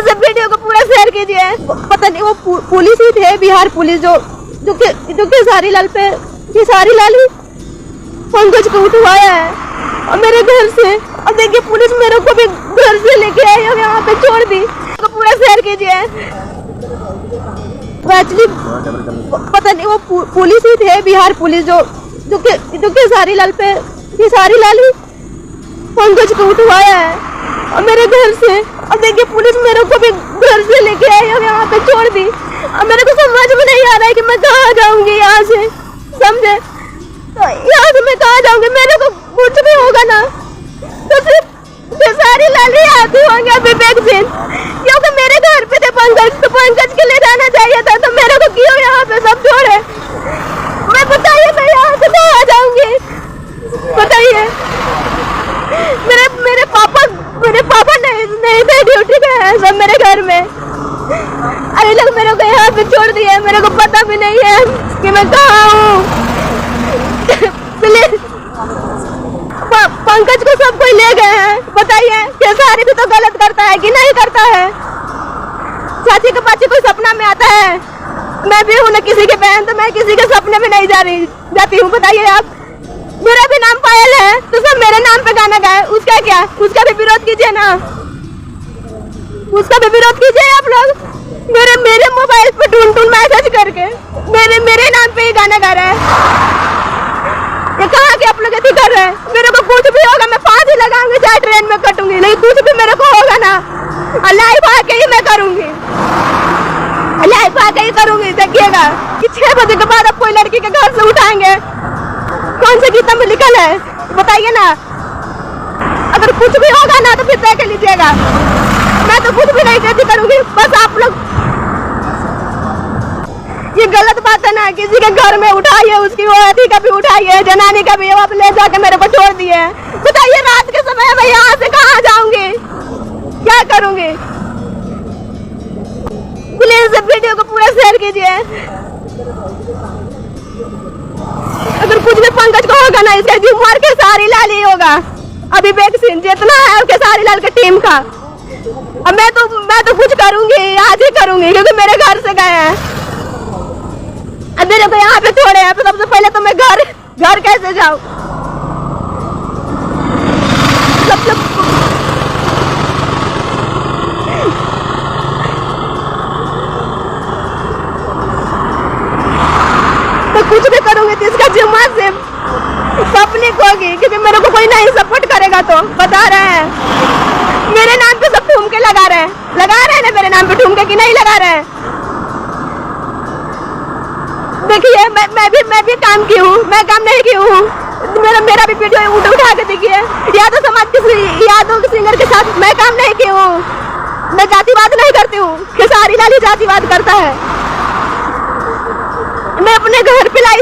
Please video को पूरा share कीजिए। पता नहीं वो पुलिस ही थे, बिहार पुलिस, जो खेसारी लाल पे खेसारी लाल ही पंकज को उठवाया है और मेरे घर से। अब देखिए पुलिस मेरे को भी घर से लेके आई और यहाँ पे छोड़ दी। तो पूरा शेयर कीजिए। एक्चुअली पता नहीं वो पुलिस ही थे, बिहार पुलिस, जो खेसारी लाल पे खेसारी लाल ही पंकज को उठवाया है और मेरे घर से। अब देखिए पुलिस मेरे को भी घर से लेके आई और यहाँ पे छोड़ दी। अब मेरे को समझ में नहीं आ रहा है कि मैं कहाँ जाऊंगी यहाँ से, समझे? तो यहाँ से मैं कहाँ जाऊंगी? मेरे को कुछ भी होगा ना तो सिर्फ खेसारी लाल ही आती होंगे, विवेक सिंह, क्योंकि मेरे घर पे थे पंकज, तो पंकज के लिए रहना चाहिए था। तो मेरे को क्यों यहाँ पे सब छोड़े? मैं बताइए मैं यहाँ से कहाँ जाऊंगी? बताइए। मेरे पापा नहीं थे, ड्यूटी पे है सब मेरे घर में। अरे लोग मेरे को यहाँ पे छोड़ दिए, मेरे को पता भी नहीं है कि मैं कहाँ हूँ। प्लीज पंकज को सब कोई ले गए हैं, बताइए खेसारी भी तो गलत करता है कि नहीं करता है? चाची के पाची कोई सपना में आता है? मैं भी हूँ ना किसी के बहन, तो मैं किसी के सपने में नहीं जाती हूँ। बताइए आप, मेरा भी नाम पायल है तो सब मेरे नाम पे गाना गाए, उसका क्या? उसका भी विरोध कीजिए ना, उसका भी विरोध कीजिए आप लोग। मेरे मोबाइल पे ढूंढ मैसेज करके मेरे नाम पे ही गाना गा रहा है। ये कहाँ के आप लोग ऐसे कर रहे हैं? मेरे को कुछ भी होगा मैं फांसी लगाऊंगी, चाहे ट्रेन में कटूंगी, नहीं कुछ भी मेरे को होगा ना लाइव आके ही मैं करूंगी, लाइव आके ही करूंगी। देखिएगा कि 6 बजे के बाद अब कोई लड़की के घर से उठाएंगे। कौन से गीता में लिखल है बताइए ना? अगर कुछ भी होगा ना तो फिर तय कर लीजिएगा। मैं तो कुछ भी नहीं कहती करूंगी, बस आप लोग ये गलत बात है ना, किसी के घर में उठाइए, उसकी औरती का भी उठाइए, जनानी का भी, वो आप ले जाके मेरे को छोड़ दिए। बताइए रात के समय मैं यहाँ से कहाँ जाऊंगी, क्या करूंगी? प्लीज वीडियो को पूरा शेयर कीजिए। अगर कुछ भी पंकज को होगा ना, इसका जुम्मर खेसारी लाल ही होगा, अभी विवेक सिंह जितना है खेसारी लाल की टीम का। अब मैं तो कुछ करूंगी, आज ही करूंगी, क्योंकि मेरे घर से गए हैं। अब मेरे को यहाँ पे छोड़े हैं, तो सबसे पहले तो मैं घर कैसे जाऊं? तो कुछ भी करूंगी तो इसका जिम्मा से पब्लिक होगी, क्योंकि मेरे को कोई नहीं सपोर्ट करेगा। तो बता रहे हैं मेरे नाम पे सब ठुमके लगा रहे हैं ना, मेरे नाम पे ठुमके कि नहीं लगा रहे हैं? देखिए मैं भी काम की हूँ, मैं काम नहीं की हूँ। मेरा भी वीडियो उठा के देखिए। यादव समाज के यादव सिंगर के साथ मैं काम नहीं की हूँ, मैं जातिवाद नहीं करती हूँ। खेसारी लाल ही जातिवाद करता है। मैं अपने घर पे लाई